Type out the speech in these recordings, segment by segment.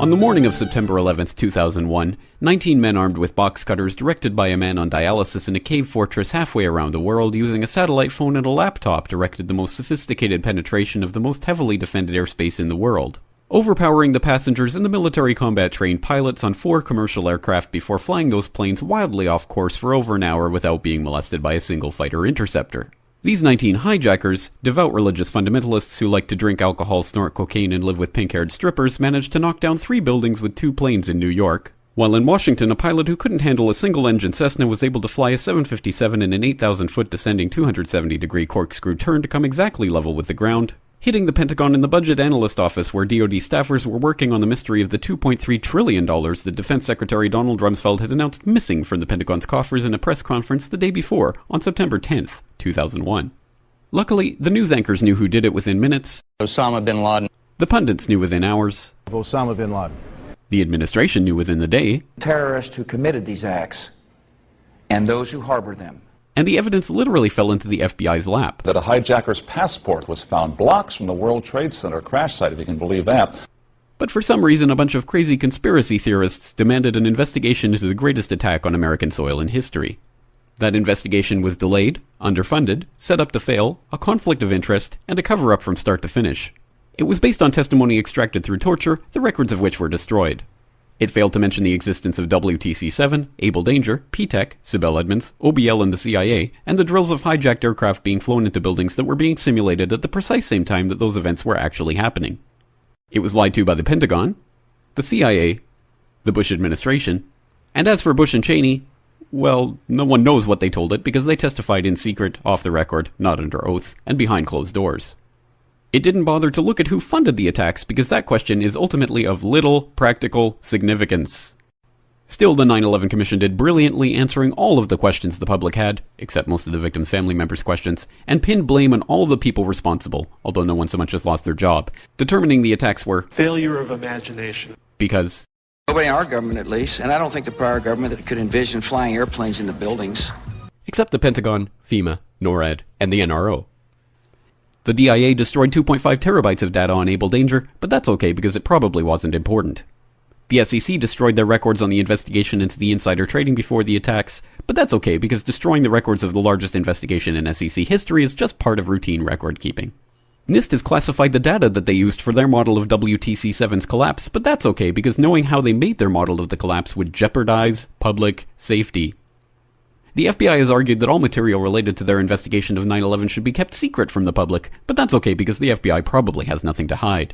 On the morning of September 11, 2001, 19 men armed with box cutters directed by a man on dialysis in a cave fortress halfway around the world using a satellite phone and a laptop directed the most sophisticated penetration of the most heavily defended airspace in the world, overpowering the passengers and the military combat-trained pilots on 4 commercial aircraft before flying those planes wildly off course for over an hour without being molested by a single fighter interceptor. These 19 hijackers, devout religious fundamentalists who like to drink alcohol, snort cocaine, and live with pink-haired strippers, managed to knock down 3 buildings with 2 planes in New York, while in Washington a pilot who couldn't handle a single-engine Cessna was able to fly a 757 in an 8,000-foot descending 270-degree corkscrew turn to come exactly level with the ground, hitting the Pentagon in the budget analyst office where DoD staffers were working on the mystery of the $2.3 trillion that Defense Secretary Donald Rumsfeld had announced missing from the Pentagon's coffers in a press conference the day before, on September 10th, 2001. Luckily, the news anchors knew who did it within minutes. Osama bin Laden. The pundits knew within hours. Osama bin Laden. The administration knew within the day. Terrorists who committed these acts and those who harbor them. And the evidence literally fell into the FBI's lap. That a hijacker's passport was found blocks from the World Trade Center crash site, if you can believe that. But for some reason, a bunch of crazy conspiracy theorists demanded an investigation into the greatest attack on American soil in history. That investigation was delayed, underfunded, set up to fail, a conflict of interest, and a cover-up from start to finish. It was based on testimony extracted through torture, the records of which were destroyed. It failed to mention the existence of WTC-7, Able Danger, P-TECH, Sibel Edmonds, OBL and the CIA, and the drills of hijacked aircraft being flown into buildings that were being simulated at the precise same time that those events were actually happening. It was lied to by the Pentagon, the CIA, the Bush administration, and as for Bush and Cheney, well, no one knows what they told it because they testified in secret, off the record, not under oath, and behind closed doors. It didn't bother to look at who funded the attacks because that question is ultimately of little practical significance. Still, the 9/11 Commission did brilliantly answering all of the questions the public had, except most of the victims' family members' questions, and pinned blame on all the people responsible, although no one so much as lost their job, determining the attacks were failure of imagination. Because Nobody in our government, at least, and I don't think the prior government that could envision flying airplanes into buildings. Except the Pentagon, FEMA, NORAD, and the NRO. The DIA destroyed 2.5 terabytes of data on Able Danger, but that's okay because it probably wasn't important. The SEC destroyed their records on the investigation into the insider trading before the attacks, but that's okay because destroying the records of the largest investigation in SEC history is just part of routine record keeping. NIST has classified the data that they used for their model of WTC-7's collapse, but that's okay because knowing how they made their model of the collapse would jeopardize public safety. The FBI has argued that all material related to their investigation of 9/11 should be kept secret from the public, but that's okay because the FBI probably has nothing to hide.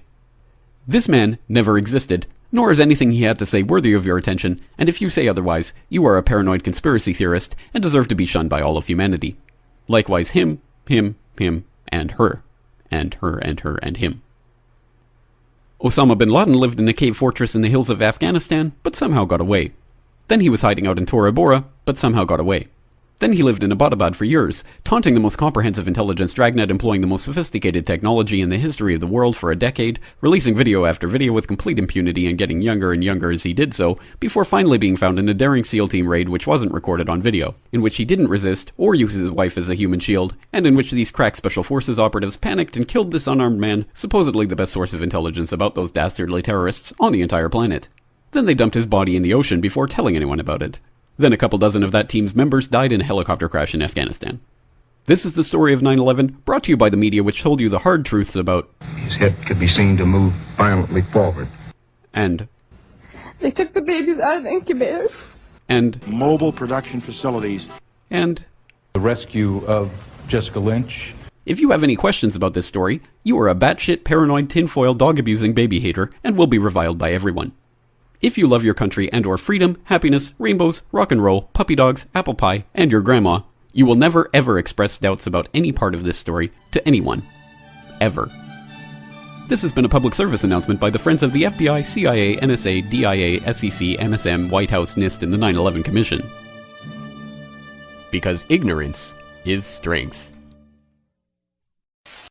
This man never existed, nor is anything he had to say worthy of your attention, and if you say otherwise, you are a paranoid conspiracy theorist and deserve to be shunned by all of humanity. Likewise him, and her. And her, and her, and him. Osama bin Laden lived in a cave fortress in the hills of Afghanistan, but somehow got away. Then he was hiding out in Tora Bora, but somehow got away. Then he lived in Abbottabad for years, taunting the most comprehensive intelligence dragnet employing the most sophisticated technology in the history of the world for a decade, releasing video after video with complete impunity and getting younger and younger as he did so, before finally being found in a daring SEAL team raid which wasn't recorded on video, in which he didn't resist or use his wife as a human shield, and in which these crack special forces operatives panicked and killed this unarmed man, supposedly the best source of intelligence about those dastardly terrorists on the entire planet. Then they dumped his body in the ocean before telling anyone about it. Then a couple dozen of that team's members died in a helicopter crash in Afghanistan. This is the story of 9/11, brought to you by the media which told you the hard truths about his head could be seen to move violently forward. And they took the babies out of the incubators. And mobile production facilities. And the rescue of Jessica Lynch. If you have any questions about this story, you are a batshit paranoid tinfoil dog-abusing baby hater and will be reviled by everyone. If you love your country and or freedom, happiness, rainbows, rock and roll, puppy dogs, apple pie, and your grandma, you will never ever express doubts about any part of this story to anyone. Ever. This has been a public service announcement by the Friends of the FBI, CIA, NSA, DIA, SEC, MSM, White House, NIST, and the 9/11 Commission. Because ignorance is strength.